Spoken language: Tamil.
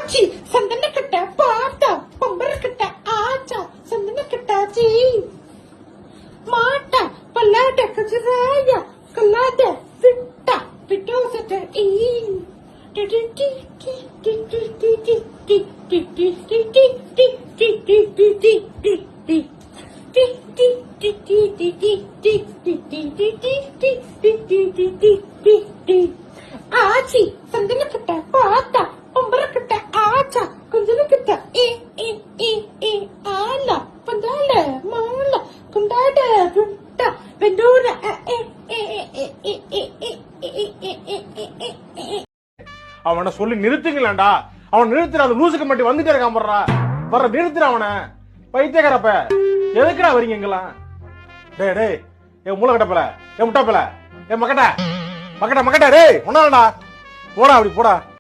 ஆச்சி சந்தன கிட்ட பார்த்தா பம்பர கிட்ட ஆச்சா சந்தன கிட்டாச்சி மாட்டா பல்லாட்ட கஜராயா கல்லாத விட்டா விட்டோ சட்ட ஈ ஆச்சி சந்தன கிட்ட பார்த்தா பம்பர கிட்ட ஆச்சா கொஞ்சன கிட்ட ஏ ஏ ஏ ஏ ஆலா பந்தால மாலா குண்டாட குண்டா வெண்டூர ஏ ஏ ஏ ஏ ஏ ஏ அவனை சொல்லி நிறுத்துங்களேன்டா. அவன் நிறுத்துற அந்த லூசுக்கு மட்டும் வந்துட்டே இருக்கான் போடுறா. வர்ற நிறுத்துற அவனை. பைத்தியக்காரப்ப எதுக்குடா வரீங்க எங்கெல்லாம்? டேய் டேய் என் மூளை கட்டப்பல, என் முட்டாப்பல, என் மக்கட்ட மக்கட்ட மக்கட்ட டேய் ஒன்னாடா போடா, அப்படி போடா.